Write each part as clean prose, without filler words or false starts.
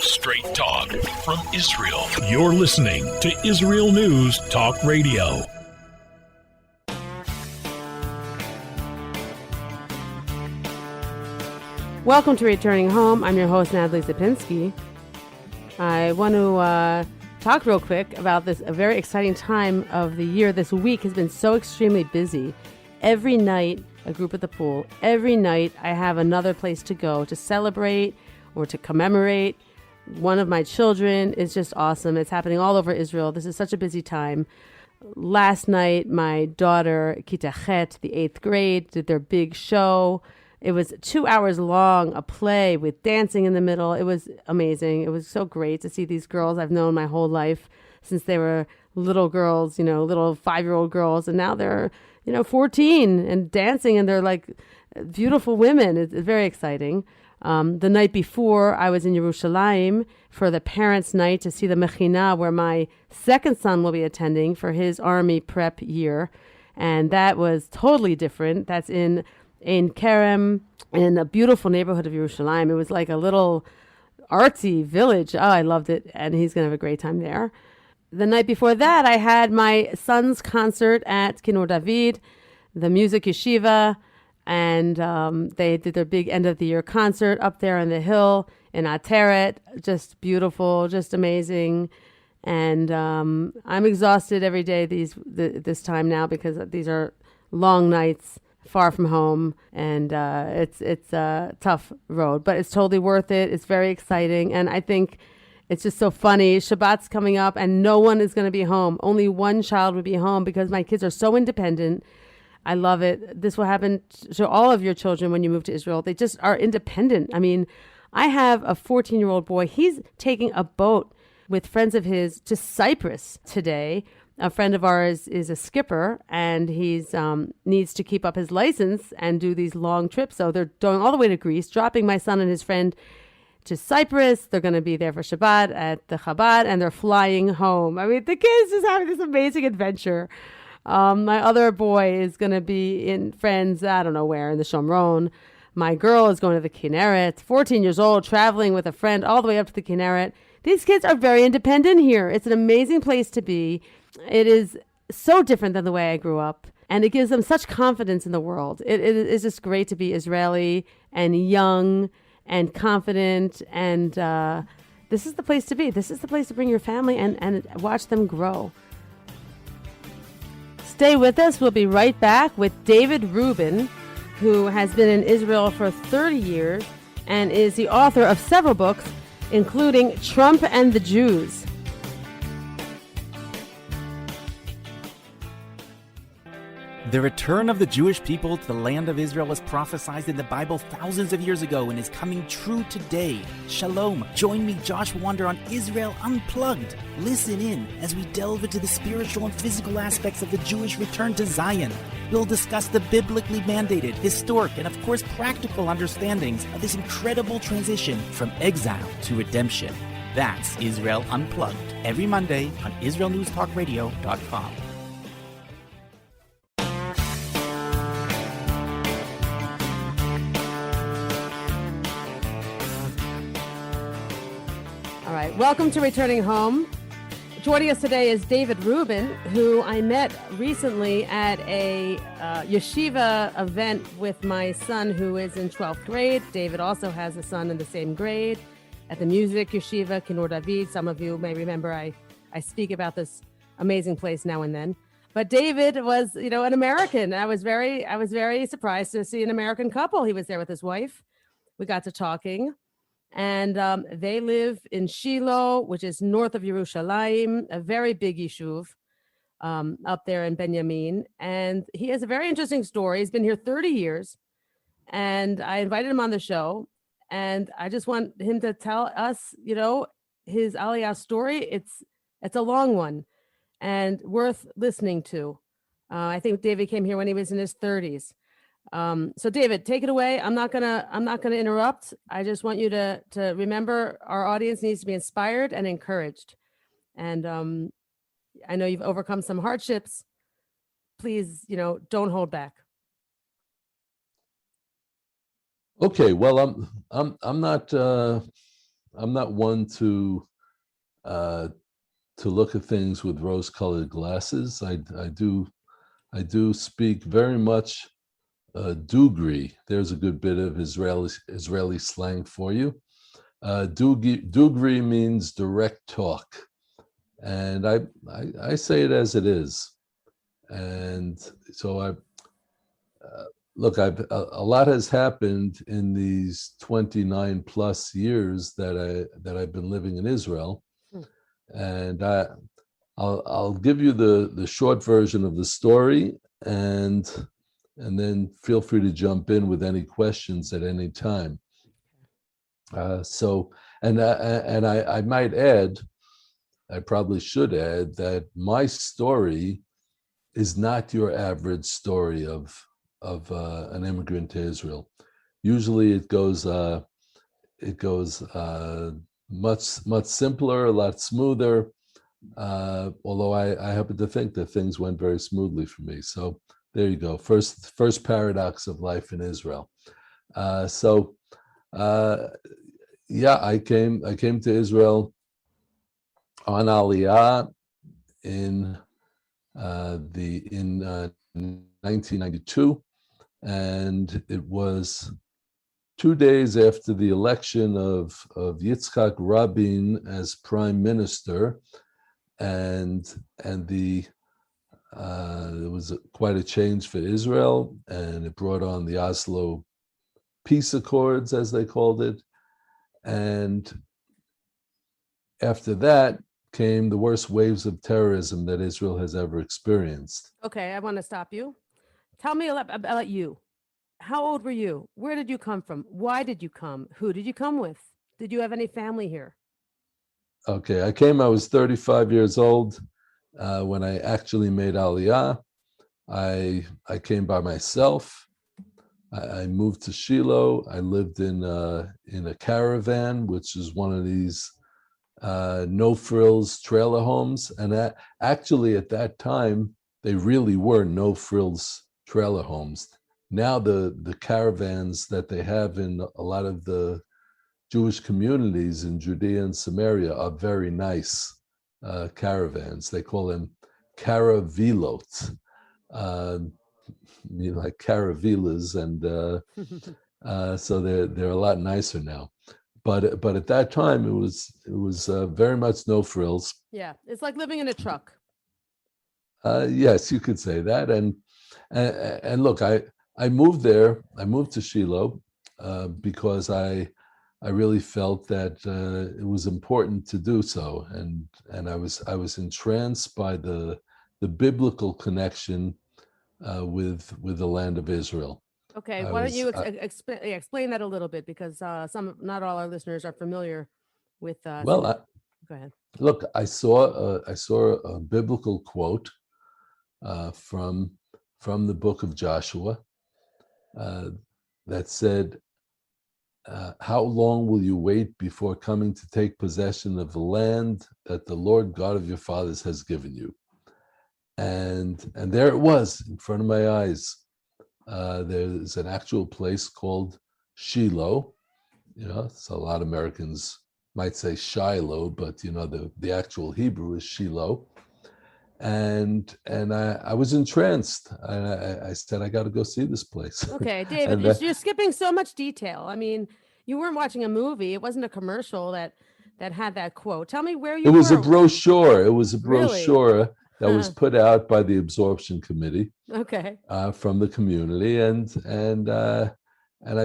Straight talk from Israel. You're listening to Israel News Talk Radio. Welcome to Returning Home. I'm your host, Natalie Zapinski. I want to talk real quick about this, a very exciting time of the year. This week has been so extremely busy. Every night, a group at the pool. Every night, I have another place to go to celebrate or to commemorate. One of my children is just awesome. It's happening all over Israel. This is such a busy time. Last night, my daughter, Kita Chet, the 8th grade, did their big show. It was 2 hours long, a play with dancing in the middle. It was amazing. It was so great to see these girls I've known my whole life since they were little girls, little 5-year-old girls. And now they're, 14 and dancing, and they're like beautiful women. It's very exciting. The night before, I was in Yerushalayim for the parents' night to see the Mechina, where my second son will be attending for his army prep year. And that was totally different. That's in Kerem, in a beautiful neighborhood of Yerushalayim. It was like a little artsy village. Oh, I loved it. And he's going to have a great time there. The night before that, I had my son's concert at Kinor David, the music yeshiva. And they did their big end of the year concert up there on the hill in Ateret. Just beautiful, just amazing. And I'm exhausted every day this time now because these are long nights far from home, and it's a tough road, but it's totally worth it. It's very exciting, and I think it's just so funny. Shabbat's coming up, and no one is going to be home. Only one child would be home because my kids are so independent. I love it. This will happen to all of your children when you move to Israel. They just are independent. I mean, I have a 14-year-old boy. He's taking a boat with friends of his to Cyprus today. A friend of ours is a skipper, and he's needs to keep up his license and do these long trips. So they're going all the way to Greece, dropping my son and his friend to Cyprus. They're going to be there for Shabbat at the Chabad, and they're flying home. I mean, the kids just having this amazing adventure. My other boy is going to be in friends, I don't know where, in the Shomron. My girl is going to the Kinneret, 14 years old, traveling with a friend all the way up to the Kinneret. These kids are very independent here. It's an amazing place to be. It is so different than the way I grew up, and it gives them such confidence in the world. It is just great to be Israeli and young and confident, and this is the place to be. This is the place to bring your family and watch them grow. Stay with us. We'll be right back with David Rubin, who has been in Israel for 30 years and is the author of several books, including Trump and the Jews. The return of the Jewish people to the land of Israel was prophesied in the Bible thousands of years ago and is coming true today. Shalom. Join me, Josh Wander, on Israel Unplugged. Listen in as we delve into the spiritual and physical aspects of the Jewish return to Zion. We'll discuss the biblically mandated, historic, and of course practical understandings of this incredible transition from exile to redemption. That's Israel Unplugged, every Monday on IsraelNewsTalkRadio.com. Welcome to Returning Home. Joining us today is David Rubin, who I met recently at a yeshiva event with my son, who is in 12th grade. David also has a son in the same grade at the music yeshiva, Kinor David. Some of you may remember I speak about this amazing place now and then. But David was, an American. I was very surprised to see an American couple. He was there with his wife. We got to talking. And they live in Shiloh, which is north of Yerushalayim, a very big yishuv up there in Benjamin. And he has a very interesting story. He's been here 30 years. And I invited him on the show. And I just want him to tell us, his Aliyah story. It's a long one and worth listening to. I think David came here when he was in his 30s. So David, take it away. I'm not gonna interrupt. I just want you to remember our audience needs to be inspired and encouraged. And I know you've overcome some hardships. Please, don't hold back. Okay. Well, I'm not not one to look at things with rose-colored glasses. I do speak very much Dugri. There's a good bit of Israeli slang for you. Dugri means direct talk, and I say it as it is. And so look, a lot has happened in these 29 plus years that I've been living in Israel, and I'll give you the short version of the story, and then feel free to jump in with any questions at any time. I might add, I probably should add, that my story is not your average story of an immigrant to Israel. Usually it goes much simpler, a lot smoother. Although I happen to think that things went very smoothly for me. So there you go. First paradox of life in Israel. I came to Israel on Aliyah in 1992, and it was 2 days after the election of Yitzhak Rabin as prime minister, and there was quite a change for Israel, and it brought on the Oslo Peace Accords, as they called it. And after that came the worst waves of terrorism that Israel has ever experienced. Okay, I want to stop you. Tell me about you. How old were you? Where did you come from? Why did you come? Who did you come with? Did you have any family here? Okay, I was 35 years old when I actually made Aliyah. I came by myself. I moved to Shiloh. I lived in a caravan, which is one of these no-frills trailer homes. And actually, at that time, they really were no-frills trailer homes. Now the caravans that they have in a lot of the Jewish communities in Judea and Samaria are very nice caravans. They call them caravilot, like caravillas, and so they're a lot nicer now. But at that time, it was very much no frills. Yeah, it's like living in a truck. Yes, you could say that. And look, I moved there. I moved to Shiloh because I really felt that it was important to do so, and I was entranced by the biblical connection with the land of Israel. Okay, why don't you explain that a little bit, because not all our listeners are familiar with. Go ahead. Look, I saw a biblical quote from the book of Joshua that said, how long will you wait before coming to take possession of the land that the Lord God of your fathers has given you? And there it was in front of my eyes. There's an actual place called Shiloh. So a lot of Americans might say Shiloh, but the actual Hebrew is Shiloh. And I was entranced. I said, I got to go see this place. Okay, David, you're skipping so much detail. I mean, you weren't watching a movie. It wasn't a commercial that had that quote. Tell me where you were. It was a brochure. It was a brochure really? That was put out by the Absorption Committee. Okay. From the community, and I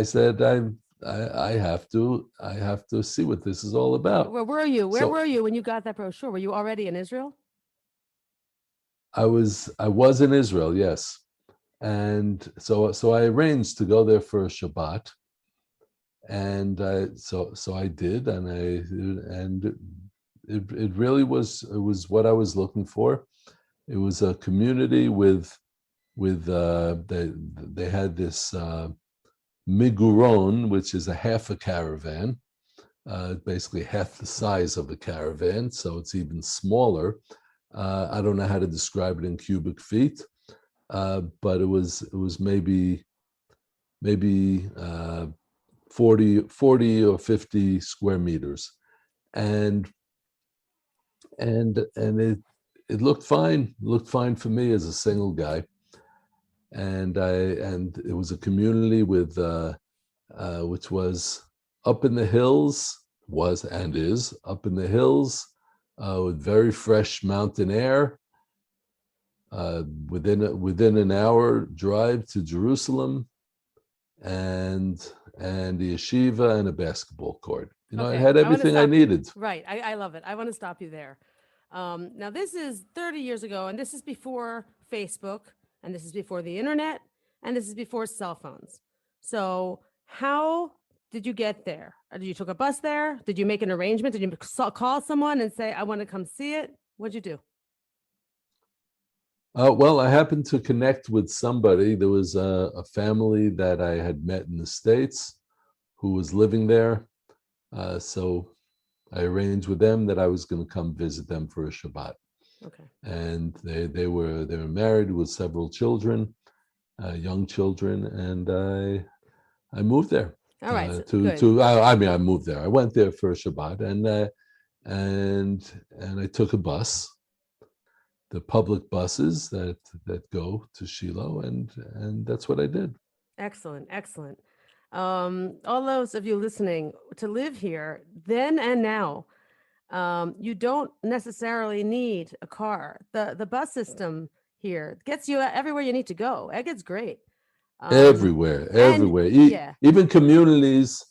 said, I have to see what this is all about. Where were you? Where were you when you got that brochure? Were you already in Israel? I was in Israel, yes, and so I arranged to go there for a Shabbat, and so I did, and it really was what I was looking for. It was a community with they had this miguron, which is a half a caravan, basically half the size of a caravan, so it's even smaller. I don't know how to describe it in cubic feet, but it was maybe 40 or 50 square meters. and it looked fine. Looked fine for me as a single guy, and it was a community with which was up in the hills, was and is up in the hills, with very fresh mountain air. Within an hour drive to Jerusalem, and the yeshiva and a basketball court. You know, Okay, it had I wanna everything I stop- needed. Right. I love it. I want to stop you there. Now, this is 30 years ago, and this is before Facebook, and this is before the internet, and this is before cell phones. So, how did you get there? Did you took a bus there? Did you make an arrangement? Did you call someone and say, "I want to come see it"? What'd you do? Well, I happened to connect with somebody. There was a family that I had met in the States who was living there. So I arranged with them that I was going to come visit them for a Shabbat. Okay. And they were married with several children, young children, and I moved there. All right. I moved there. I went there for a Shabbat, and I took a bus, the public buses that go to Shiloh, and that's what I did. Excellent, excellent. All those of you listening, to live here then and now, you don't necessarily need a car. The bus system here gets you everywhere you need to go. It's great. Everywhere. yeah. Even communities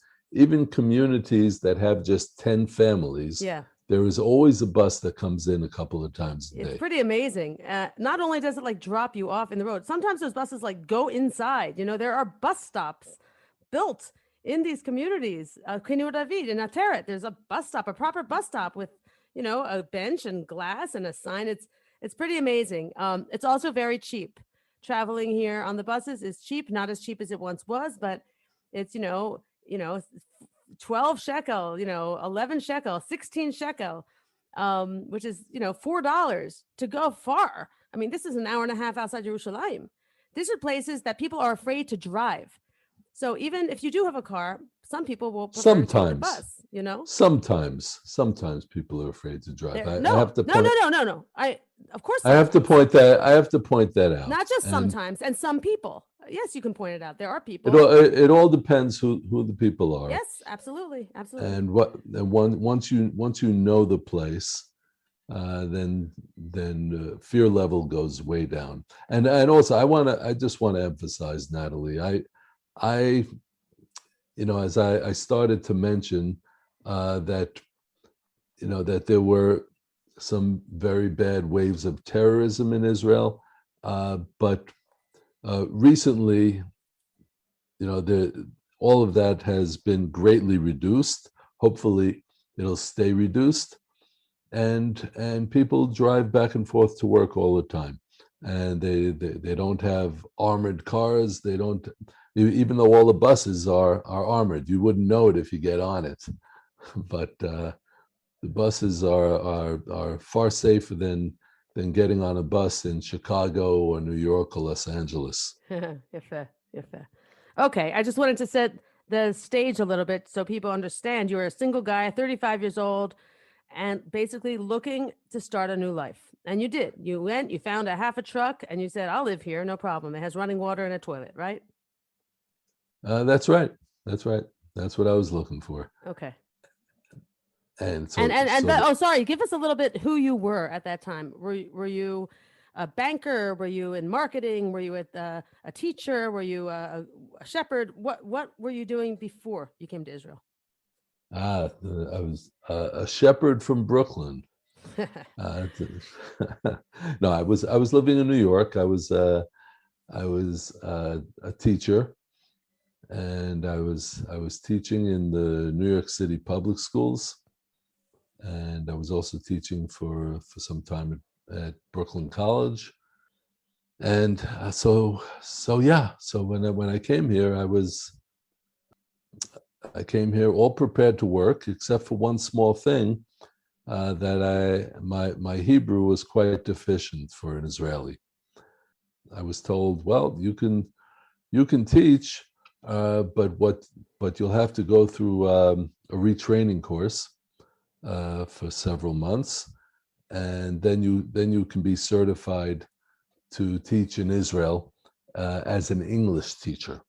that have just 10 families. Yeah. There is always a bus that comes in a couple of times a day. It's pretty amazing. Not only does it like drop you off in the road, sometimes those buses like go inside. You know, there are bus stops built in these communities. Kinur David in Ateret, there's a bus stop, a proper bus stop with, you know, a bench and glass and a sign. It's pretty amazing. It's also very cheap. Traveling here on the buses is cheap, not as cheap as it once was, but it's, you know, 12 shekel, 11 shekel, 16 shekel, which is, $4 to go far. I mean, this is an hour and a half outside Jerusalem. These are places that people are afraid to drive. So even if you do have a car, some people will prefer to take the bus, Sometimes people are afraid to drive. No. Of course. I have to point that out. Not just sometimes, and some people. Yes, you can point it out. There are people. It all depends who the people are. Yes, absolutely. And once you know the place, then fear level goes way down. And also I just want to emphasize, Natalie, I as I started to mention that there were some very bad waves of terrorism in Israel, but recently, all of that has been greatly reduced. Hopefully, it'll stay reduced, and people drive back and forth to work all the time, and they don't have armored cars. They don't, even though all the buses are armored. You wouldn't know it if you get on it, but the buses are far safer than getting on a bus in Chicago or New York or Los Angeles. Okay, I just wanted to set the stage a little bit so people understand. You're a single guy, 35 years old, and basically looking to start a new life. And you did. You went, you found a half a truck, and you said, "I'll live here, no problem. It has running water and a toilet," right? That's right. That's what I was looking for. Okay. Sorry, give us a little bit who you were at that time. Were you a banker? Were you in marketing? Were you a teacher? Were you a shepherd? What were you doing before you came to Israel? I was a shepherd from Brooklyn. No, I was living in New York. I was a teacher, and I was teaching in the New York City public schools. And I was also teaching for some time at Brooklyn College, and so when I came here, I came here all prepared to work, except for one small thing, that my Hebrew was quite deficient for an Israeli. I was told, well, you can teach, but you'll have to go through a retraining course. for several months, and then you can be certified to teach in Israel as an English teacher,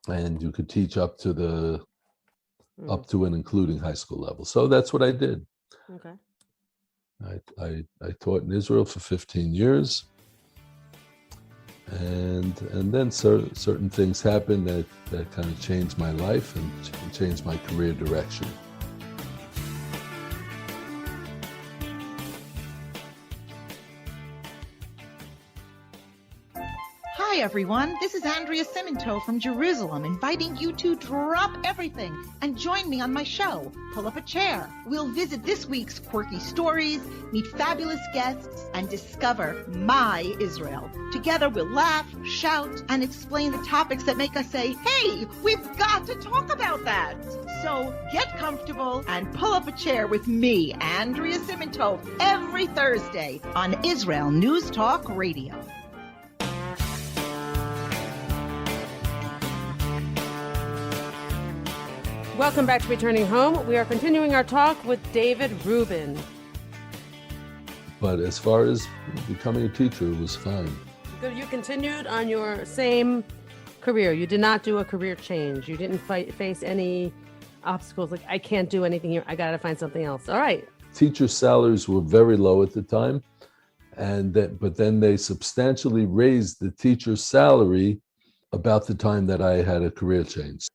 and you could teach up to and including high school level. So that's what I did. Okay. I taught in Israel for 15 years, and then certain things happened that kind of changed my life and changed my career direction. Hi everyone, this is Andrea Simento from Jerusalem, inviting you to drop everything and join me on my show, Pull Up a Chair. We'll visit this week's quirky stories, meet fabulous guests, and discover my Israel. Together we'll laugh, shout, and explain the topics that make us say, hey, we've got to talk about that. So get comfortable and pull up a chair with me, Andrea Simento, every Thursday on Israel News Talk Radio. Welcome back to Returning Home. We are continuing our talk with David Rubin. But as far as becoming a teacher, it was fine. Good. You continued on your same career. You did not do a career change. You didn't face any obstacles like, I can't do anything here. I got to find something else. All right. Teacher salaries were very low at the time, but then they substantially raised the teacher's salary about the time that I had a career change.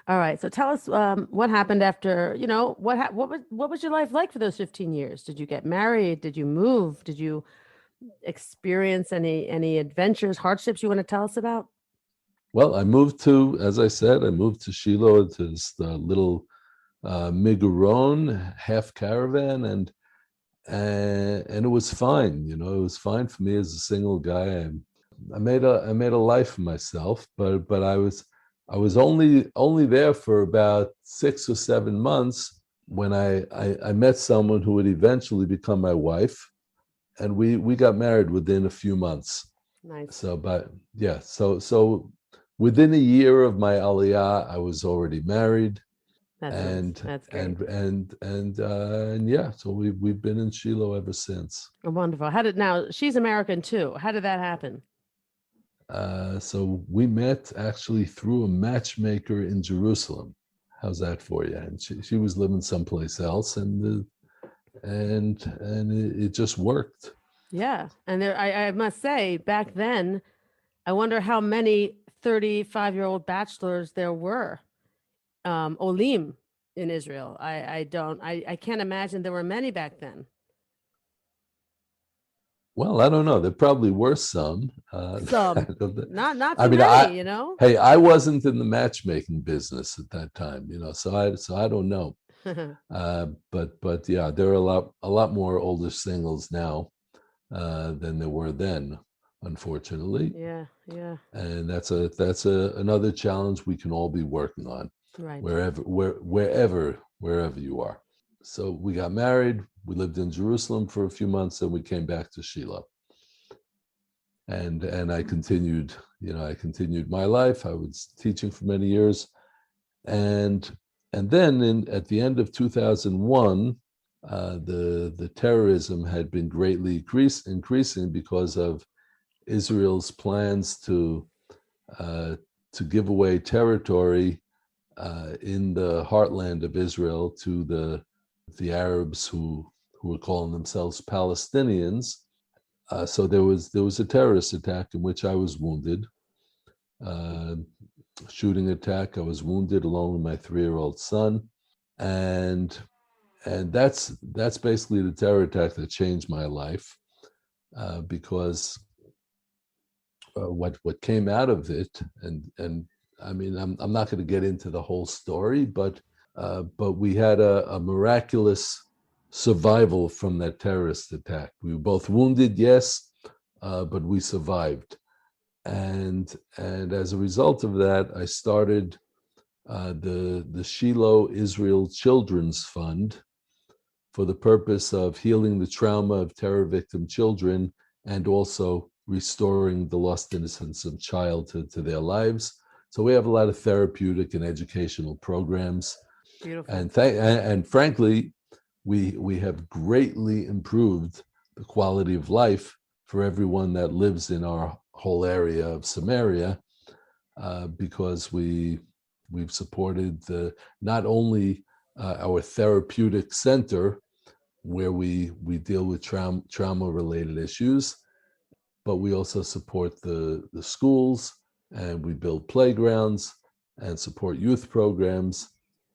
All right. So tell us what happened after, what was your life like for those 15 years? Did you get married? Did you move? Did you experience any adventures, hardships you want to tell us about? Well, as I said, I moved to Shiloh, to this little Miguron half caravan, and it was fine. It was fine for me as a single guy. I made a life for myself, but I was only there for about 6 or 7 months when I met someone who would eventually become my wife, and we got married within a few months. Nice. So within a year of my aliyah, I was already married. That's great. So we've been in Shiloh ever since. Wonderful. Now she's American too. How did that happen? So we met actually through a matchmaker in Jerusalem. How's that for you? And she was living someplace else, and it just worked. Yeah, and I must say, back then, I wonder how many 35-year-old bachelors there were, olim in Israel. I can't imagine there were many back then. Well, I don't know. There probably were some. Not too many, Hey, I wasn't in the matchmaking business at that time, so I don't know. But yeah, there are a lot more older singles now than there were then, unfortunately. Yeah. And that's another challenge we can all be working on, right? Wherever you are. So we got married. We lived in Jerusalem for a few months, and we came back to Shiloh. And I continued my life. I was teaching for many years, and then at the end of 2001, the terrorism had been greatly increasing because of Israel's plans to give away territory in the heartland of Israel to the Arabs who were calling themselves Palestinians. So there was a terrorist attack in which I was wounded. Shooting attack. I was wounded along with my 3-year-old son, and that's basically the terror attack that changed my life, because what came out of it, and I mean, I'm not going to get into the whole story, but we had a miraculous survival from that terrorist attack. We were both wounded, yes, but we survived. And as a result of that, I started the Shiloh Israel Children's Fund for the purpose of healing the trauma of terror victim children and also restoring the lost innocence of childhood to their lives. So we have a lot of therapeutic and educational programs. Beautiful. And frankly, we have greatly improved the quality of life for everyone that lives in our whole area of Samaria, because we've supported not only our therapeutic center where we deal with trauma-related issues, but we also support the schools, and we build playgrounds and support youth programs.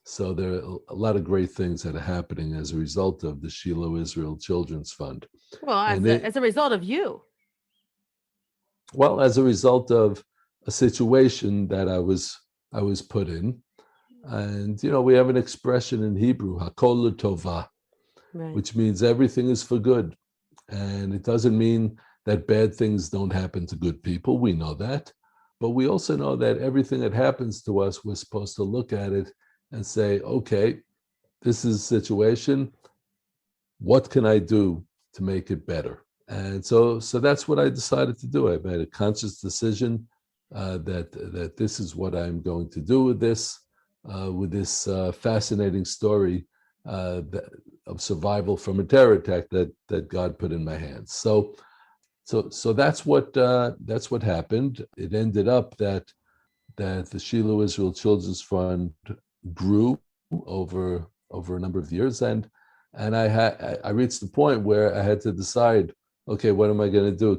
So there are a lot of great things that are happening as a result of the Shiloh Israel Children's Fund. Well, as a result of you. Well, as a result of a situation that I was put in. And, we have an expression in Hebrew, Hakol L'Tova, Right. which means everything is for good. And it doesn't mean that bad things don't happen to good people. We know that. But we also know that everything that happens to us, we're supposed to look at it and say, okay, this is a situation. What can I do to make it better? And so that's what I decided to do. I made a conscious decision that this is what I'm going to do with this fascinating story of survival from a terror attack that God put in my hands. So that's what happened. It ended up that the Shiloh Israel Children's Fund grew over a number of years, and I reached the point where I had to decide, okay, what am I going to do?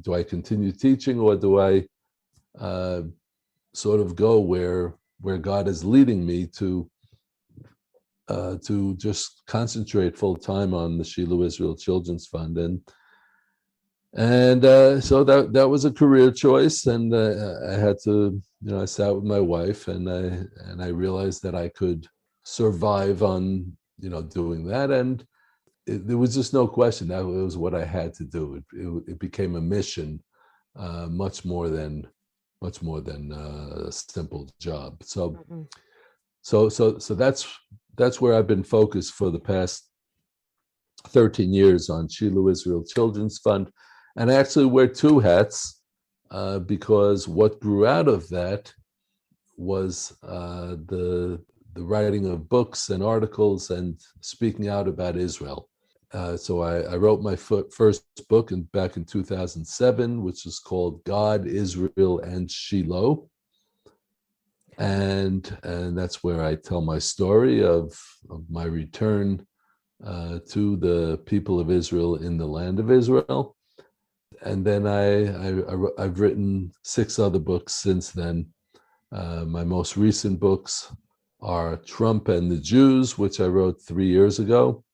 Do I continue teaching, or do I sort of go where God is leading me to just concentrate full time on the Shiloh Israel Children's Fund, and so that was a career choice, and I had to, I sat with my wife, and I realized that I could survive on doing that, and there was just no question that it was what I had to do. It became a mission, much more than a simple job. So that's where I've been focused for the past 13 years on Shiloh Israel Children's Fund. And I actually wear two hats because what grew out of that was the writing of books and articles and speaking out about Israel. So I wrote my first book back in 2007, which is called God, Israel, and Shiloh. And that's where I tell my story of my return to the people of Israel in the land of Israel. And then I've written 6 other books since then. My most recent books are Trump and the Jews, which I wrote 3 years ago.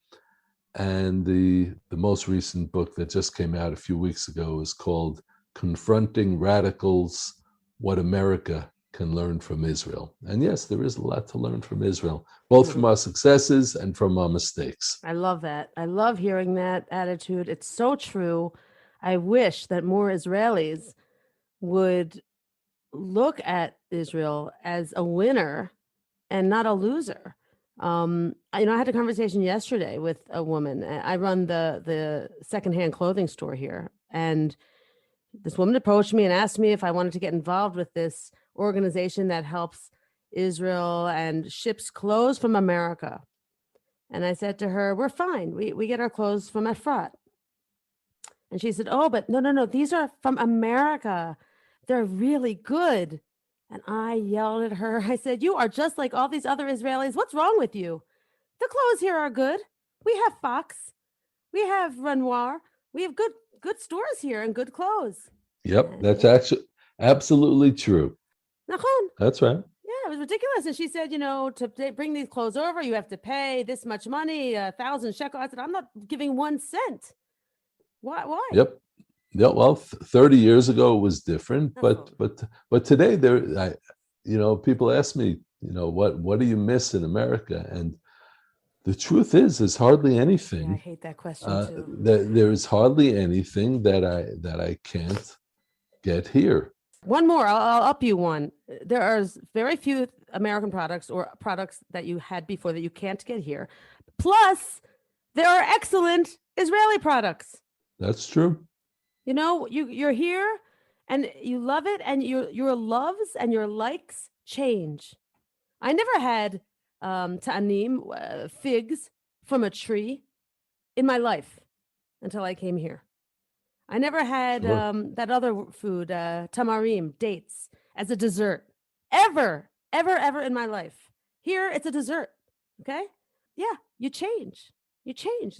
And the most recent book that just came out a few weeks ago is called Confronting Radicals, What America Can Learn from Israel. And yes, there is a lot to learn from Israel, both from our successes and from our mistakes. I love that. I love hearing that attitude. It's so true. I wish that more Israelis would look at Israel as a winner and not a loser. I had a conversation yesterday with a woman. I run the secondhand clothing store here, and this woman approached me and asked me if I wanted to get involved with this organization that helps Israel and ships clothes from America. And I said to her, we're fine. We get our clothes from Efrat. And she said, oh, but no, these are from America. They're really good. And I yelled at her. I said, you are just like all these other Israelis. What's wrong with you? The clothes here are good. We have Fox. We have Renoir. We have good stores here and good clothes. Yep, that's actually absolutely true. Nachon. That's right. Yeah, it was ridiculous. And she said, to bring these clothes over, you have to pay this much money, 1,000 shekel. I said, I'm not giving 1 cent. Why? Yep. Yeah, well, 30 years ago it was different, but today people ask me, what do you miss in America? And the truth is, there's hardly anything. Yeah, I hate that question too. There is hardly anything that I can't get here. One more, I'll up you one. There are very few American products or products that you had before that you can't get here. Plus, there are excellent Israeli products. That's true. You're here and you love it, and your loves and your likes change. I never had ta'anim, figs from a tree in my life until I came here. I never had that other food, tamarim, dates, as a dessert. Ever in my life. Here, it's a dessert. Okay? Yeah, you change. You change.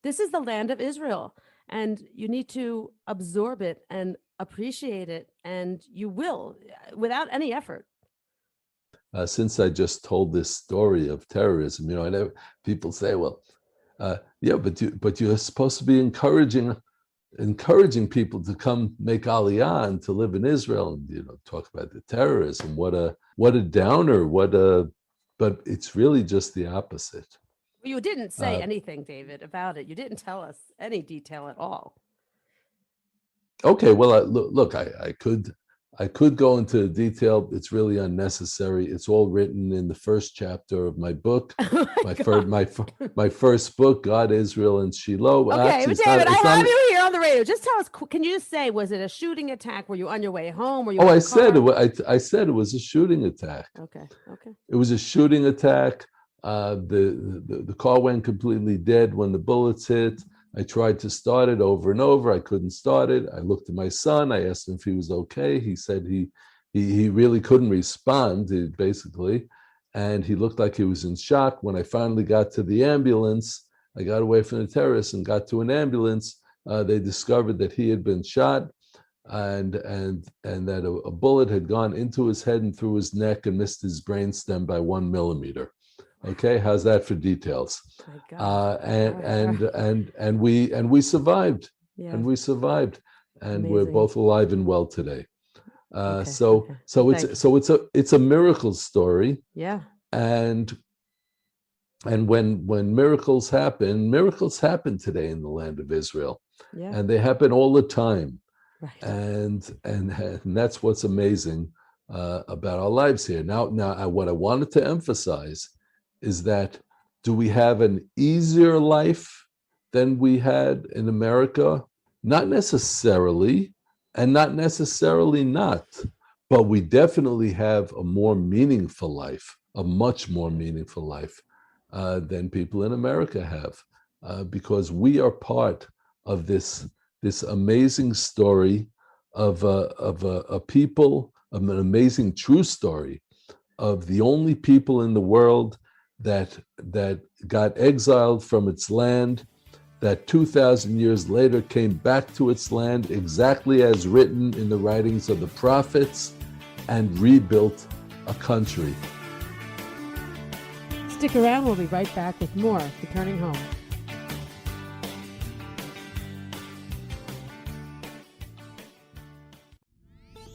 This is the land of Israel, and you need to absorb it and appreciate it, and you will, without any effort. Since I just told this story of terrorism, I never, people say, well, yeah, but you're supposed to be encouraging people to come make Aliyah and to live in Israel, and talk about the terrorism. What a downer! But it's really just the opposite. You didn't say anything, David, about it. You didn't tell us any detail at all. Okay, well, look, I could go into detail. It's really unnecessary. It's all written in the first chapter of my book, my first book, God, Israel, and Shiloh. Okay, Actually, but David, I have you here on the radio. Just tell us. Can you just say, was it a shooting attack? Were you on your way home? Were you? I said it was a shooting attack. Okay. It was a shooting attack. The car went completely dead when the bullets hit. I tried to start it over and over. I couldn't start it. I looked at my son. I asked him if he was okay. He said he really couldn't respond, basically, and he looked like he was in shock. When I finally got to the ambulance, I got away from the terrorists and got to an ambulance. They discovered that he had been shot, and that a bullet had gone into his head and through his neck and missed his brainstem by 1 millimeter. Okay, how's that for details? And we survived, and we survived, and we're both alive and well today. So it's a miracle story. Yeah. And when miracles happen today in the land of Israel. Yeah. And they happen all the time. Right. And that's what's amazing about our lives here. Now, what I wanted to emphasize is that, do we have an easier life than we had in America? Not necessarily, and not necessarily not, but we definitely have a more meaningful life, a much more meaningful life than people in America have, because we are part of this amazing story of a people, of an amazing true story of the only people in the world that got exiled from its land, that 2,000 years later came back to its land exactly as written in the writings of the prophets, and rebuilt a country. Stick around, we'll be right back with more Returning Home.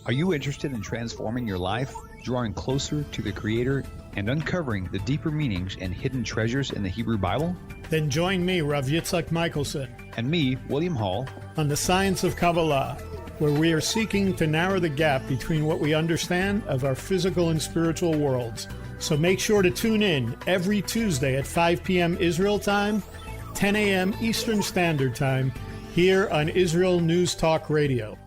Are you interested in transforming your life, drawing closer to the Creator, and uncovering the deeper meanings and hidden treasures in the Hebrew Bible? Then join me, Rav Yitzhak Michelson, and me, William Hall, on The Science of Kabbalah, where we are seeking to narrow the gap between what we understand of our physical and spiritual worlds. So make sure to tune in every Tuesday at 5 p.m. Israel time, 10 a.m. Eastern Standard Time, here on Israel News Talk Radio.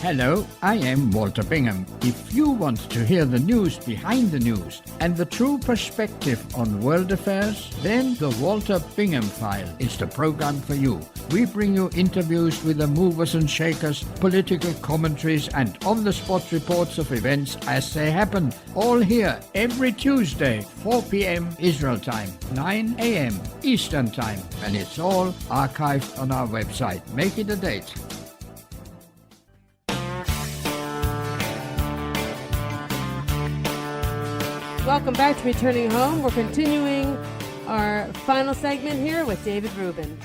Hello, I am Walter Bingham. If you want to hear the news behind the news and the true perspective on world affairs, then the Walter Bingham File is the program for you. We bring you interviews with the movers and shakers, political commentaries, and on-the-spot reports of events as they happen. All here every Tuesday, 4 p.m. Israel time, 9 a.m. Eastern time. And it's all archived on our website. Make it a date. Welcome back to Returning Home. We're continuing our final segment here with David Rubin.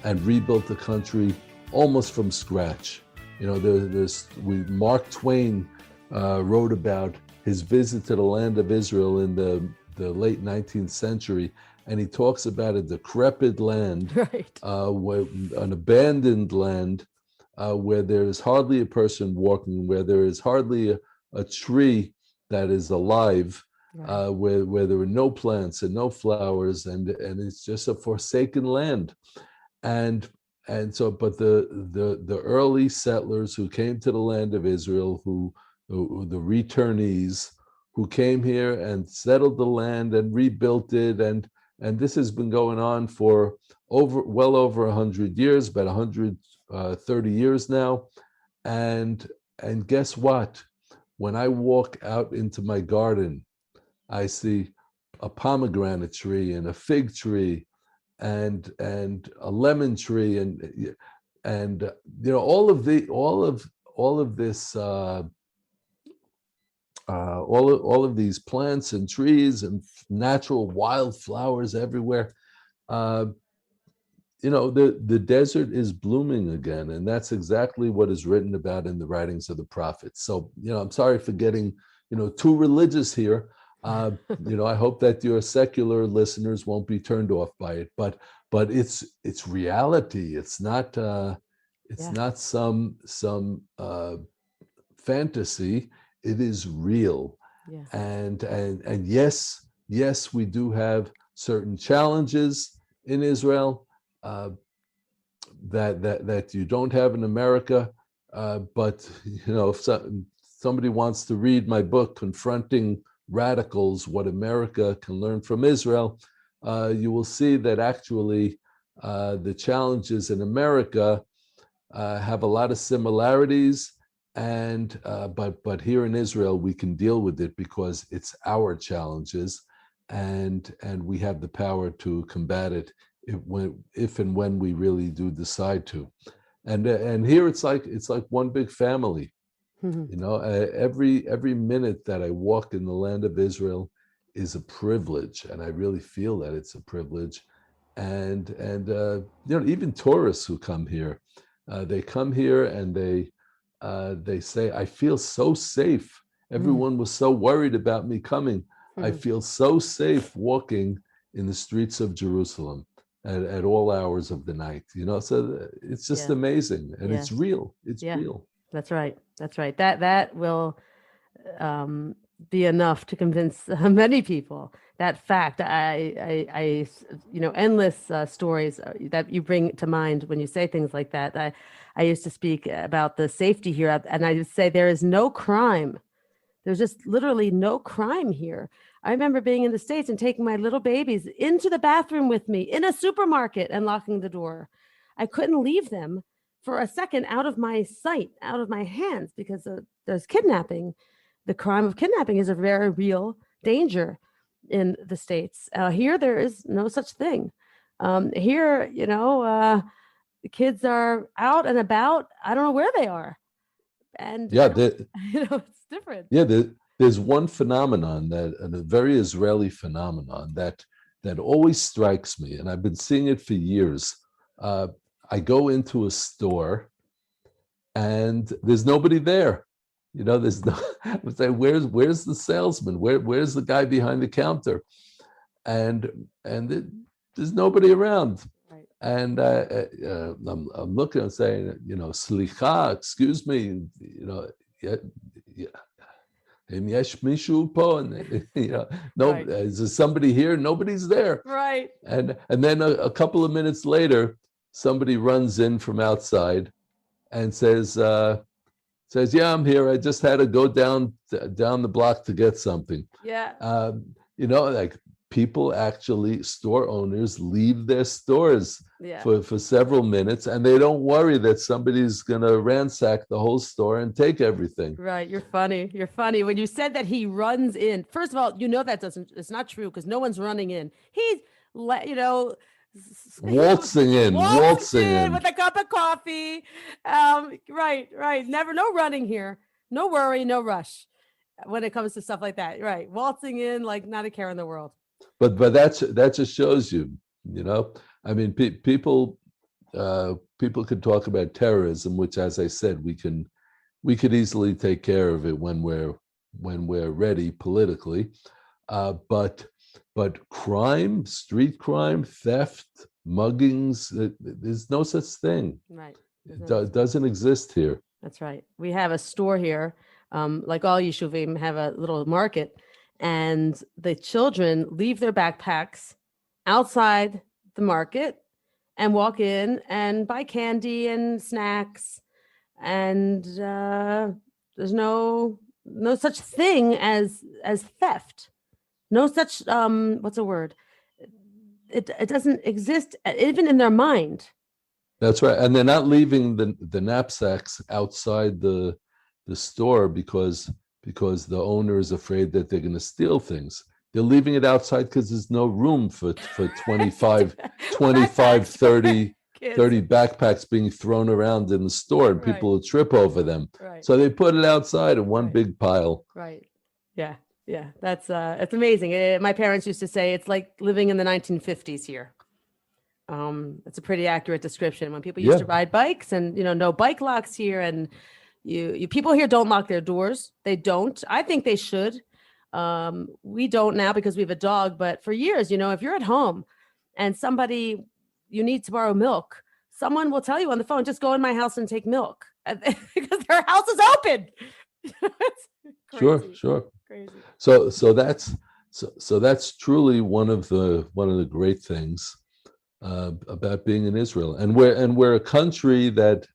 And rebuilt the country almost from scratch. Mark Twain wrote about his visit to the land of Israel in the late 19th century, and he talks about a decrepit land, right. An abandoned land, where there is hardly a person walking, where there is hardly a tree that is alive, right. Where there are no plants and no flowers, and it's just a forsaken land. And so, but the early settlers who came to the land of Israel, the returnees, who came here and settled the land and rebuilt it, and this has been going on for well over 100 years, about 130 years now. And guess what? When I walk out into my garden, I see a pomegranate tree and a fig tree and a lemon tree and all of this all of these plants and trees and natural wildflowers everywhere. The desert is blooming again, and that's exactly what is written about in the writings of the prophets. So, I'm sorry for getting, too religious here. I hope that your secular listeners won't be turned off by it, but it's reality. It's not not some fantasy. It is real. Yeah. And yes, we do have certain challenges in Israel that you don't have in America. But if somebody wants to read my book, Confronting Radicals: What America Can Learn from Israel, you will see that actually the challenges in America have a lot of similarities, and but here in Israel we can deal with it because it's our challenges, and we have the power to combat it if and when we really do decide to. And here it's like one big family. Every minute that I walk in the land of Israel is a privilege, and I really feel that it's a privilege. And even tourists who come here, they come here and they say, I feel so safe. Everyone was so worried about me coming. I feel so safe walking in the streets of Jerusalem at all hours of the night. So it's just amazing, and it's real. It's real. That's right. That will be enough to convince many people. That fact, I endless stories that you bring to mind when you say things like that. I used to speak about the safety here, and I would say there is no crime. There's just literally no crime here. I remember being in the States and taking my little babies into the bathroom with me in a supermarket and locking the door. I couldn't leave them for a second out of my sight, out of my hands, because there's kidnapping. The crime of kidnapping is a very real danger in the States. Here, there is no such thing. Here, the kids are out and about. I don't know where they are. And it's different. Yeah, there's one phenomenon a very Israeli phenomenon that always strikes me, and I've been seeing it for years. I go into a store and there's nobody there. There's no. I would say, where's the salesman? Where's the guy behind the counter? And there's nobody around. Right. And I'm looking and saying, slicha, excuse me, no, Right. Is there somebody here? Nobody's there. Right. And then a couple of minutes later, somebody runs in from outside and says, yeah, I'm here. I just had to go down the block to get something. Yeah. Like people actually, store owners leave their stores for several minutes, and they don't worry that somebody's going to ransack the whole store and take everything. Right. You're funny. When you said that he runs in, first of all, it's not true, because no one's running in. He's, waltzing in with a cup of coffee. Right. Never, no running here. No worry, no rush when it comes to stuff like that. Right. Waltzing in like not a care in the world. But that just shows you, I mean, people could talk about terrorism, which, as I said, we could easily take care of it when we're ready politically. But crime, street crime, theft, muggings, there's no such thing. Right. It doesn't exist here. That's right. We have a store here, like all Yeshuvim have a little market, and the children leave their backpacks outside the market and walk in and buy candy and snacks, and there's no thing as theft. No such what's a word? It doesn't exist even in their mind. That's right, and they're not leaving the knapsacks outside the store because the owner is afraid that they're going to steal things. They're leaving it outside because there's no room for 25, 30 backpacks being thrown around in the store, and people will trip over them. Right. So they put it outside in one big pile. Right. Yeah. Yeah. That's it's amazing. My parents used to say it's like living in the 1950s here. It's a pretty accurate description. When people used to ride bikes, and no bike locks here, and you people here don't lock their doors. They don't. I think they should. We don't now because we have a dog, but for years, if you're at home and you need to borrow milk, someone will tell you on the phone, just go in my house and take milk because their house is open. Sure. Crazy. So that's truly one of the great things about being in Israel, and we're a country that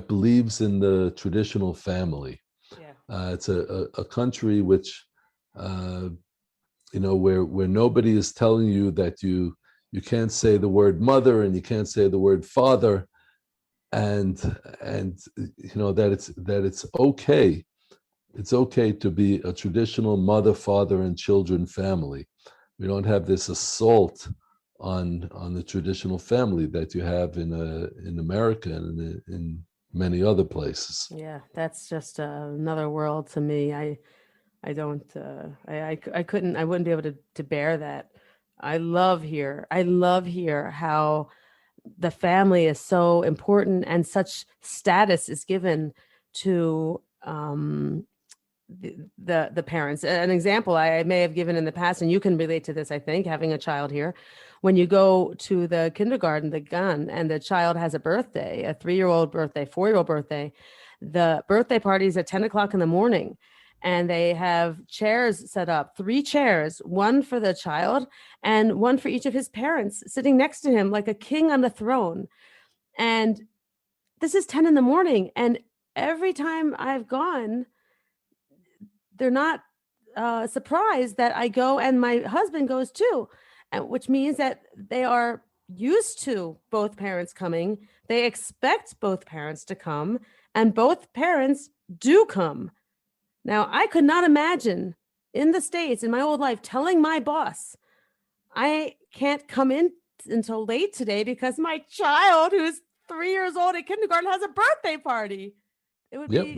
believes in the traditional family. It's a country which where nobody is telling you that you can't say the word mother and you can't say the word father, and that it's okay. It's okay to be a traditional mother, father, and children family. We don't have this assault on the traditional family that you have in America and in many other places. Yeah, that's just another world to me. I don't. I couldn't. I wouldn't be able to bear that. I love here how the family is so important and such status is given to the parents. An example I may have given in the past, and you can relate to this, I think, having a child here. When you go to the kindergarten, the GAN, and the child has a birthday, a 3-year-old birthday, 4-year-old birthday, the birthday party is at 10 o'clock in the morning. And they have chairs set up, 3 chairs, one for the child and one for each of his parents, sitting next to him like a king on the throne. And this is 10 in the morning. And every time I've gone, they're not surprised that I go, and my husband goes too, which means that they are used to both parents coming. They expect both parents to come, and both parents do come. Now, I could not imagine in the States in my old life telling my boss, I can't come in until late today because my child, who's 3 years old at kindergarten, has a birthday party. It would be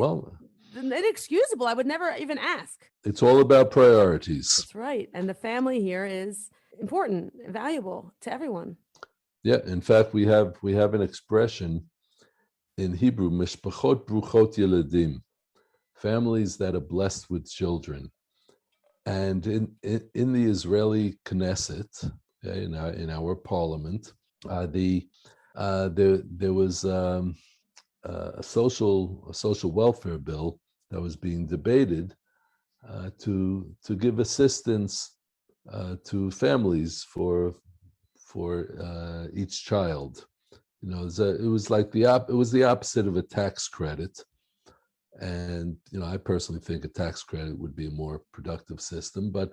inexcusable. I would never even ask. It's all about priorities. That's right. And the family here is important, valuable to everyone. Yeah. In fact, we have an expression in Hebrew, mishpachot bruchot yeladim, families that are blessed with children. And in the Israeli Knesset, in our parliament, there was a social welfare bill that was being debated to give assistance to families for each child. It was the opposite of a tax credit. And I personally think a tax credit would be a more productive system, but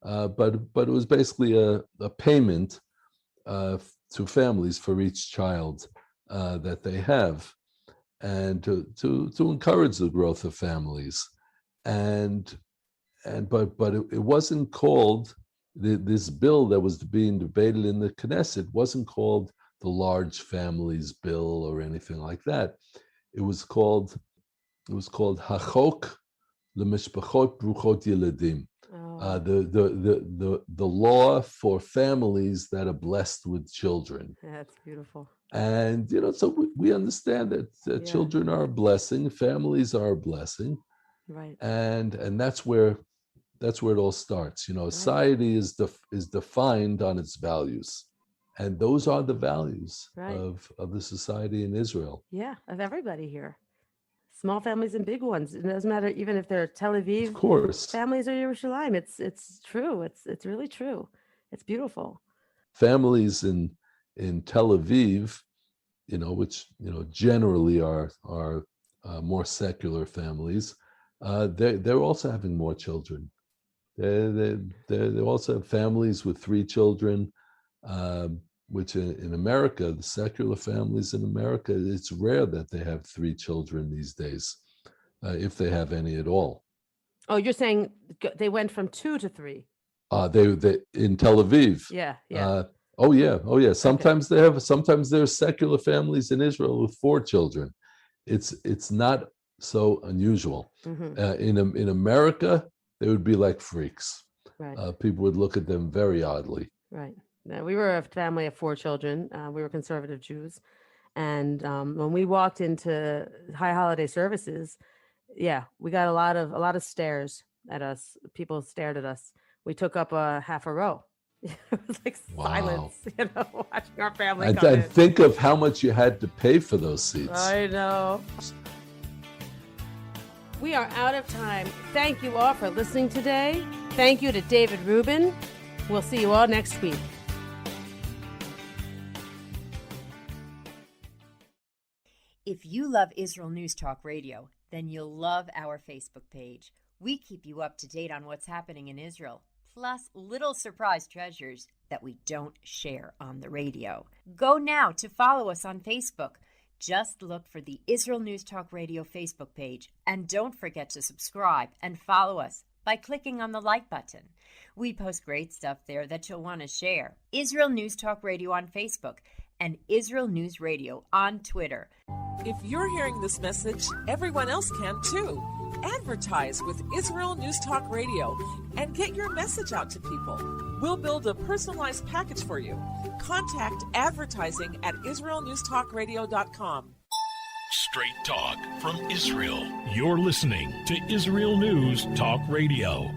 it was basically a payment to families for each child that they have, and to encourage the growth of families, but it wasn't called this bill that was being debated in the Knesset wasn't called the Large Families Bill or anything like that. It was called Hachok LeMishpachot Bruchot Yeladim, the law for families that are blessed with children. That's beautiful. And so we understand that children are a blessing, families are a blessing, right? And that's where it all starts. Society is defined on its values, and those are the values of the society in Israel. Yeah, of everybody here. Small families and big ones. It doesn't matter even if they're Tel Aviv, of course, families or Yerushalayim. It's true. It's really true. It's beautiful. Families in Tel Aviv, which generally are more secular families, they're also having more children. They also have families with 3 children, which in America, the secular families in America, it's rare that they have 3 children these days, if they have any at all. Oh, you're saying they went from 2 to 3? They in Tel Aviv. Yeah. Oh yeah. Sometimes sometimes there's secular families in Israel with 4 children. It's not so unusual. In America, they would be like freaks. Right. People would look at them very oddly. Right. Now, we were a family of 4 children. We were conservative Jews, and when we walked into high holiday services, we got a lot of stares at us. People stared at us. We took up a half a row. It was like silence, watching our family come in. Think of how much you had to pay for those seats. I know. We are out of time. Thank you all for listening today. Thank you to David Rubin. We'll see you all next week. If you love Israel News Talk Radio, then you'll love our Facebook page. We keep you up to date on what's happening in Israel, plus little surprise treasures that we don't share on the radio. Go now to follow us on Facebook. Just look for the Israel News Talk Radio Facebook page, and don't forget to subscribe and follow us by clicking on the like button. We post great stuff there that you'll want to share. Israel News Talk Radio on Facebook and Israel News Radio on Twitter. If you're hearing this message, everyone else can too. Advertise with Israel News Talk Radio and get your message out to people. We'll build a personalized package for you. Contact advertising at IsraelNewsTalkRadio.com. Straight talk from Israel. You're listening to Israel News Talk Radio.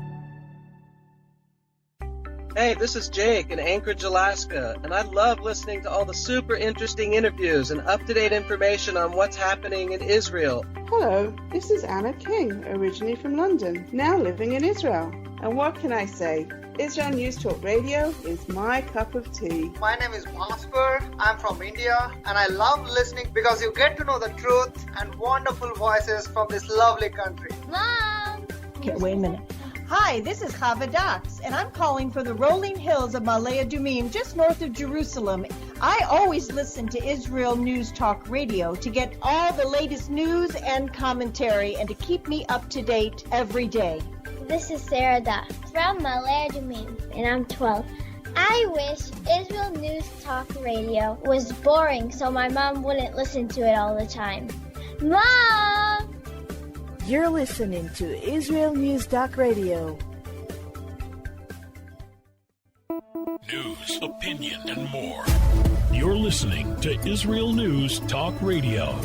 Hey, this is Jake in Anchorage, Alaska, and I love listening to all the super interesting interviews and up-to-date information on what's happening in Israel. Hello, this is Anna King, originally from London, now living in Israel. And what can I say? Israel News Talk Radio is my cup of tea. My name is Bhaskar. I'm from India, and I love listening because you get to know the truth and wonderful voices from this lovely country. Mom! Okay, wait a minute. Hi, this is Chava Dax, and I'm calling for the rolling hills of Ma'ale Adumim, just north of Jerusalem. I always listen to Israel News Talk Radio to get all the latest news and commentary and to keep me up to date every day. This is Sarah Dax from Ma'ale Adumim, and I'm 12. I wish Israel News Talk Radio was boring so my mom wouldn't listen to it all the time. Mom! You're listening to Israel News Talk Radio. News, opinion, and more. You're listening to Israel News Talk Radio.